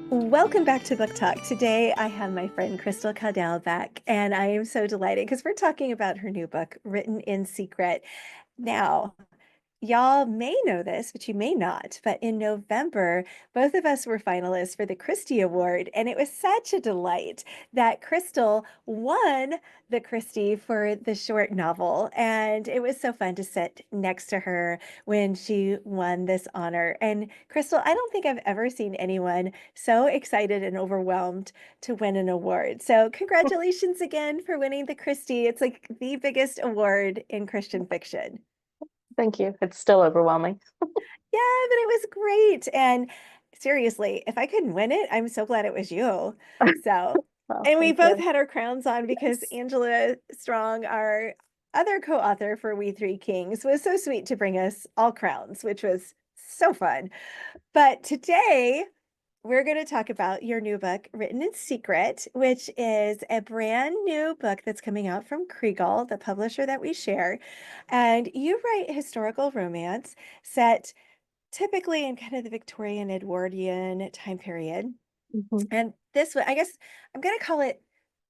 Welcome back to Book Talk. Today I have my friend Crystal Caudill back, and I am so delighted because we're talking about her new book, Written in Secret. Now, y'all may know this, but you may not. But in November, both of us were finalists for the Christy Award, and it was such a delight that Crystal won the Christy for the short novel. And it was so fun to sit next to her when she won this honor. And Crystal, I don't think I've ever seen anyone so excited and overwhelmed to win an award. So, congratulations again for winning the Christy. It's like the biggest award in Christian fiction. Thank you. It's still overwhelming. Yeah, but it was great. And seriously, if I couldn't win it, I'm so glad it was you. So, Well, and we thank both you. had our crowns on because Yes. Angela Strong, our other co-author for We Three Kings, was so sweet to bring us all crowns, which was so fun. But today, we're going to talk about your new book, Written in Secret, which is a brand new book that's coming out from Kregel, the publisher that we share. And you write historical romance set typically in kind of the Victorian Edwardian time period. Mhm. And this one, I guess I'm going to call it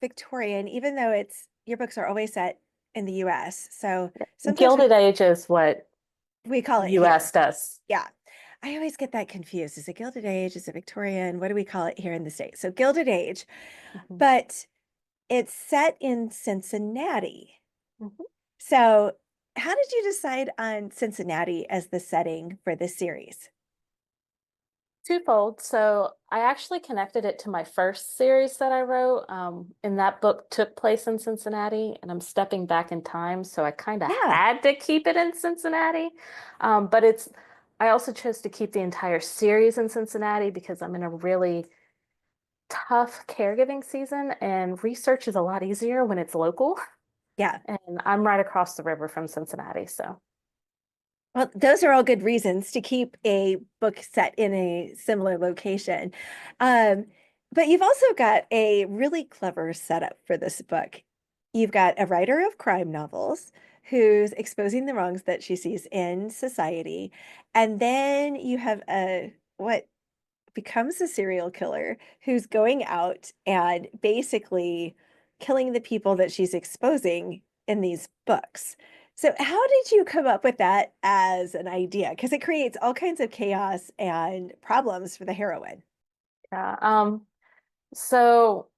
Victorian, even though it's your books are always set in the US. So sometimes Gilded Age is what we call it US here. does. Yeah. I always get that confused. Is it Gilded Age? Is it Victorian? What do we call it here in the States? So Gilded Age, Mhm. but it's set in Cincinnati. Mhm. So how did you decide on Cincinnati as the setting for this series? Twofold. So I actually connected it to my first series that I wrote. And that book took place in Cincinnati, and I'm stepping back in time, so I kind of Yeah. had to keep it in Cincinnati. But I also chose to keep the entire series in Cincinnati because I'm in a really tough caregiving season, and research is a lot easier when it's local. Yeah. And I'm right across the river from Cincinnati, so. Well, those are all good reasons to keep a book set in a similar location. Um, but you've also got a really clever setup for this book. You've got a writer of crime novels who's exposing the wrongs that she sees in society. And then you have a what becomes a serial killer who's going out and basically killing the people that she's exposing in these books. So, how did you come up with that as an idea? Because it creates all kinds of chaos and problems for the heroine. Yeah. So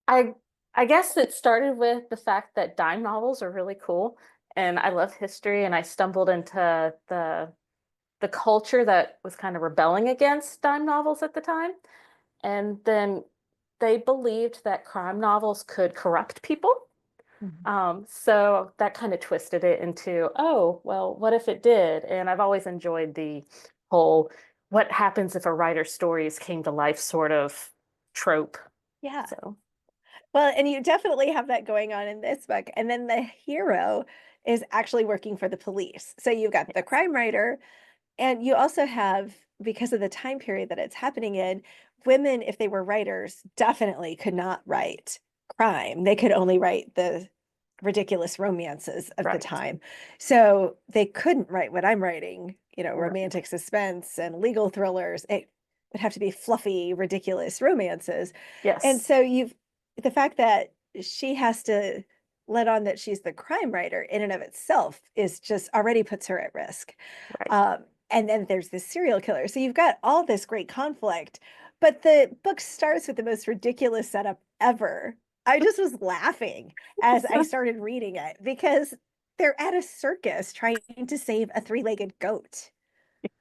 I I guess it started with the fact that dime novels are really cool, and I love history, and I stumbled into the culture that was kind of rebelling against dime novels at the time. And then they believed that crime novels could corrupt people. Mhm. So that kind of twisted it into, oh, well, what if it did? And I've always enjoyed the whole what happens if a writer's stories came to life sort of trope. Yeah. So, Well, and you definitely have that going on in this book. And then the hero is actually working for the police. So you've got the crime writer. And you also have, because of the time period that it's happening in, women, if they were writers, definitely could not write crime. They could only write the ridiculous romances of the right, time. So they couldn't write what I'm writing, right. romantic suspense and legal thrillers. It would have to be fluffy, ridiculous romances. And Yes, so the fact that she has to let on that she's the crime writer in and of itself is just already puts her at risk. right. Um, and then there's this serial killer. So you've got all this great conflict, but the book starts with the most ridiculous setup ever. I just was laughing as I started reading it because they're at a circus trying to save a three-legged goat.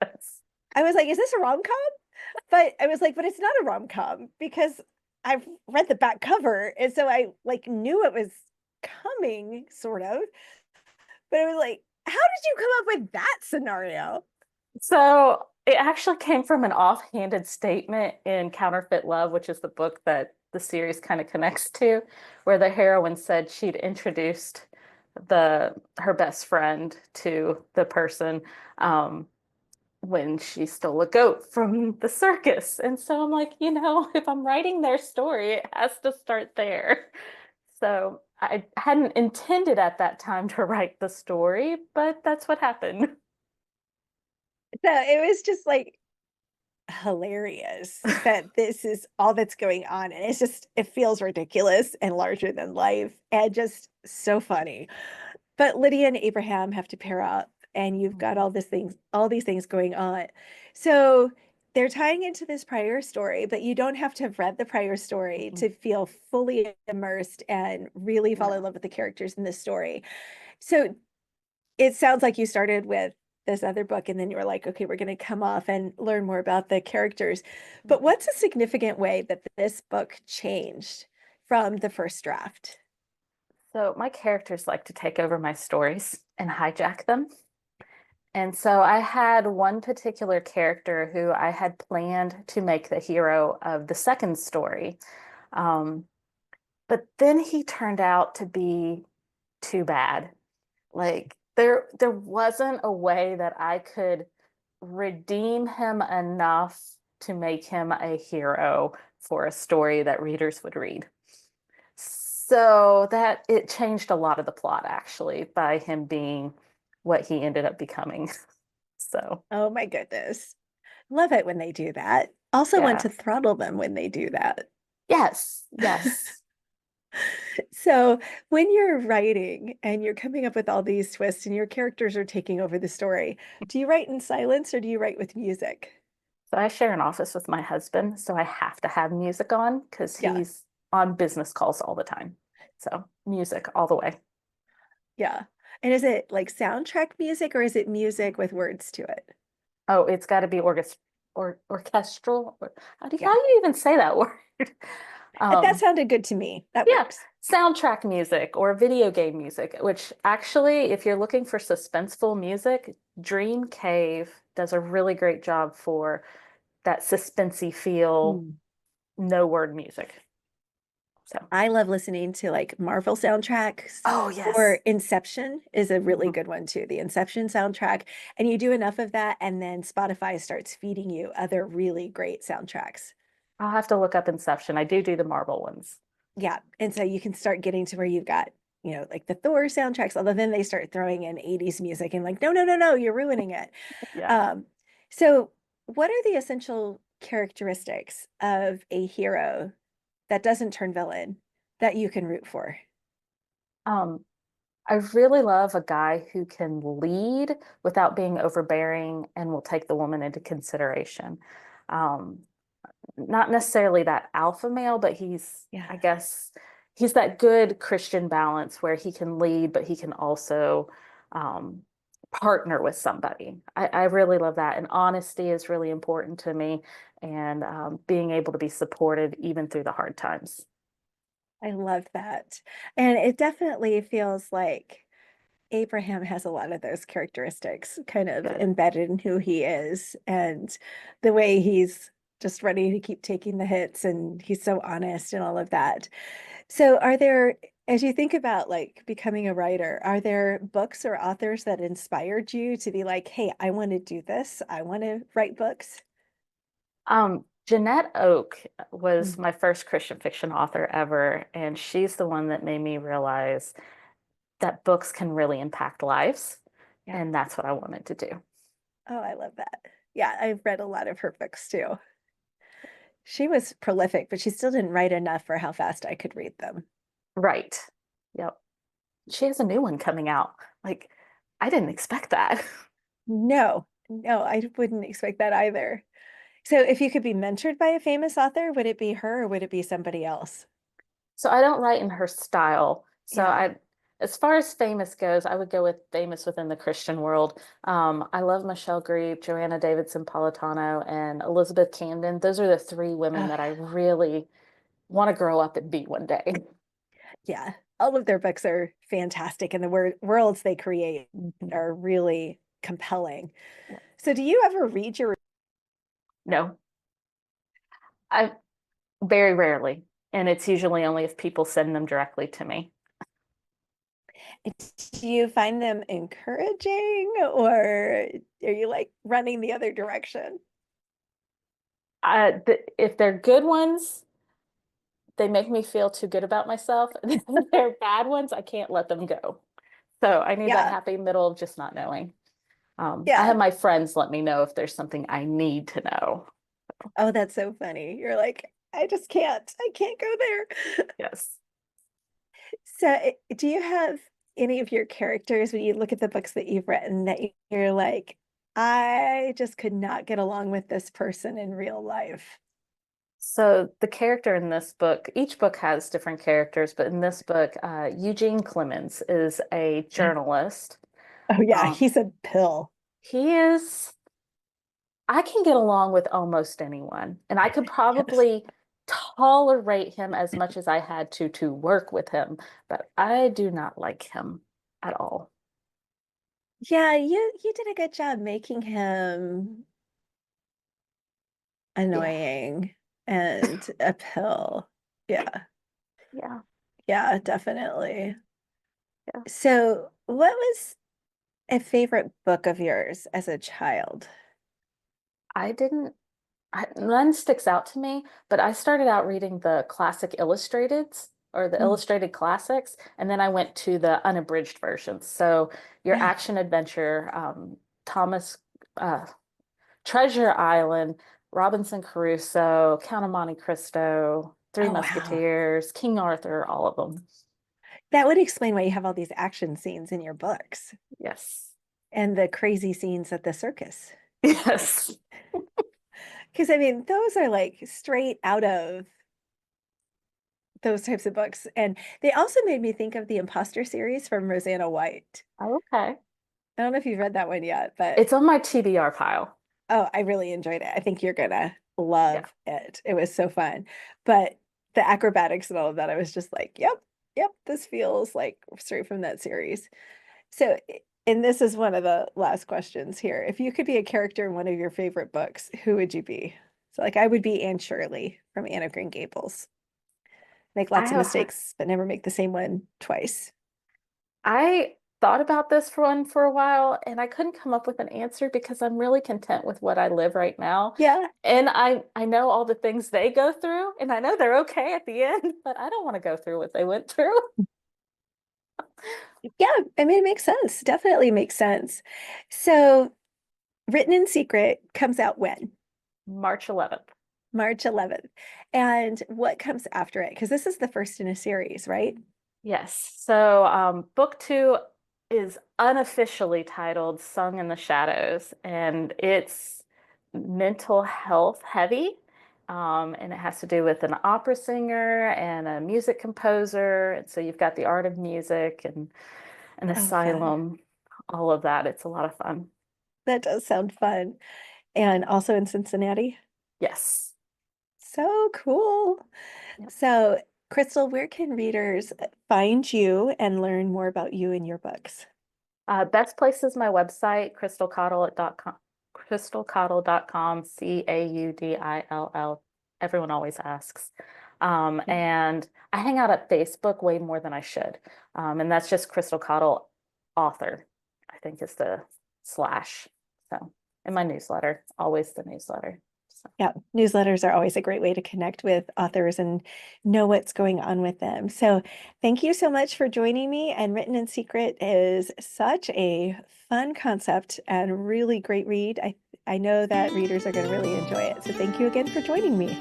Yes. I was like, is this a rom-com? But I was like, but it's not a rom-com because I've read the back cover, and so I like knew it was coming, sort of. But I was like, how did you come up with that scenario? So it actually came from an offhanded statement in Counterfeit Love, which is the book that the series kind of connects to, where the heroine said she'd introduced her best friend to the person when she stole a goat from the circus. And so I'm like, if I'm writing their story, it has to start there. So I hadn't intended at that time to write the story, but that's what happened. So it was just like hilarious that this is all that's going on. And it's just, it feels ridiculous and larger than life and just so funny. But Lydia and Abraham have to pair up, and you've got Mhm. all these things going on. So they're tying into this prior story, but you don't have to have read the prior story Mhm. to feel fully immersed and really fall in No. love with the characters in this story. So it sounds like you started with this other book and then you were like, okay, we're going to come off and learn more about the characters. But Mhm. what's a significant way that this book changed from the first draft? So my characters like to take over my stories and hijack them. And so I had one particular character who I had planned to make the hero of the second story. Um, but then he turned out to be too bad. Like there wasn't a way that I could redeem him enough to make him a hero for a story that readers would read. So that it changed a lot of the plot actually by him being what he ended up becoming. So, Oh my goodness. Love it when they do that. Also want yeah. to throttle them when they do that. Yes, yes. So when you're writing and you're coming up with all these twists and your characters are taking over the story, do you write in silence or do you write with music? So I share an office with my husband, so I have to have music on because Yeah, he's on business calls all the time. So music all the way. yeah. And is it like soundtrack music or is it music with words to it? Oh, it's got to be orchestral. How Yeah. do you even say that word? That Um, sounded good to me. That yeah, works. soundtrack music or video game music, which actually, if you're looking for suspenseful music, Dream Cave does a really great job for that suspensey feel, Mm. no word music. So, I love listening to like Marvel soundtracks oh or yes. Inception is a really Mhm. good one too. The Inception soundtrack. And you do enough of that, and then Spotify starts feeding you other really great soundtracks. I'll have to look up Inception. I do the Marvel ones. Yeah. And so you can start getting to where you've got, like the Thor soundtracks, although then they start throwing in 80s music and like, no, no, no, no, you're ruining it. Yeah. Um, so what are the essential characteristics of a hero that doesn't turn villain that you can root for? Um, I really love a guy who can lead without being overbearing and will take the woman into consideration. Um, Not necessarily that alpha male, but Yeah. I guess, he's that good Christian balance where he can lead, but he can also um, partner with somebody. I really love that. And honesty is really important to me, and being able to be supportive even through the hard times. I love that. And it definitely feels like Abraham has a lot of those characteristics kind of Good. embedded in who he is and the way he's just ready to keep taking the hits and he's so honest and all of that. So are there, as you think about like becoming a writer, are there books or authors that inspired you to be like, hey, I want to do this. I want to write books? Jeanette Oak was Mm, my first Christian fiction author ever, and she's the one that made me realize that books can really impact lives, yeah. and that's what I wanted to do. Oh, I love that. Yeah, I've read a lot of her books too. She was prolific, but she still didn't write enough for how fast I could read them. Right. Yep. She has a new one coming out. Like, I didn't expect that. No, no, I wouldn't expect that either. So if you could be mentored by a famous author, would it be her or would it be somebody else? So I don't write in her style. So Yeah. as far as famous goes, I would go with famous within the Christian world. I love Michelle Grieve, Joanna Davidson Politano, and Elizabeth Camden. Those are the three women Uh, that I really want to grow up and be one day. yeah. All of their books are fantastic and the worlds they create Mhm. are really compelling. Yeah. So do you ever read your No, I very rarely. And it's usually only if people send them directly to me. do you find them encouraging or are you like running the other direction? If they're good ones, they make me feel too good about myself. And if they're bad ones, I can't let them go. So I need that Yeah. happy middle of just not knowing. I Yeah. have my friends let me know if there's something I need to know. Oh, that's so funny. You're like, I can't go there. Yes. So, do you have any of your characters when you look at the books that you've written that you're like, I just could not get along with this person in real life? So the character in this book, each book has different characters, but in this book, Eugene Clemens is a journalist. Oh, yeah, Um, he's a pill. he is, I can get along with almost anyone, and I could Yes. probably tolerate him as much as I had to work with him, but I do not like him at all. Yeah, you did a good job making him Yeah. annoying and a pill. Yeah, Yeah. yeah, definitely. Yeah. So, what was a favorite book of yours as a child? I didn't None sticks out to me, but I started out reading the classic illustrateds or the Mm. illustrated classics, and then I went to the unabridged versions. So your Yeah. action adventure, Thomas, uh, Treasure Island, Robinson Crusoe, Count of Monte Cristo, Three Oh, wow. Musketeers, King Arthur, all of them. That would explain why you have all these action scenes in your books Yes. and the crazy scenes at the circus. Yes. Because I mean, those are like straight out of those types of books. And they also made me think of the Imposter series from Rosanna White. Okay. I don't know if you've read that one yet, but It's on my TBR pile. oh, I really enjoyed it. I think you're gonna Yeah. love it. It was so fun. But the acrobatics and all of that, I was just like, yep, yep, this feels like straight from that series. So, and this is one of the last questions here. If you could be a character in one of your favorite books, who would you be? So, like, I would be Anne Shirley from Anne of Green Gables. Make I lots of have mistakes, but never make the same one twice. I thought about this one for a while and I couldn't come up with an answer because I'm really content with what I live right now. Yeah, And I know all the things they go through and I know they're okay at the end, but I don't want to go through what they went through. yeah. I mean, it makes sense. Definitely makes sense. So, Written in Secret comes out when? March 11th. March 11th. And what comes after it? Because this is the first in a series, right? Yes. So book two is unofficially titled Sung in the Shadows, and it's mental health heavy. And it has to do with an opera singer and a music composer. And so you've got the art of music and an Oh, fun. asylum, all of that. It's a lot of fun. That does sound fun. And also in Cincinnati. Yes. So cool. Yep. So, Crystal, where can readers find you and learn more about you and your books? Best place is my website, crystalcaudill.com, crystalcaudill.com, Caudill. Everyone always asks. And I hang out at Facebook way more than I should. And that's just Crystal Caudill author, I think is the slash. So in my newsletter, always the newsletter. So Yeah, newsletters are always a great way to connect with authors and know what's going on with them. So, thank you so much for joining me. And Written in Secret is such a fun concept and really great read. I know that readers are going to really enjoy it. So, thank you again for joining me.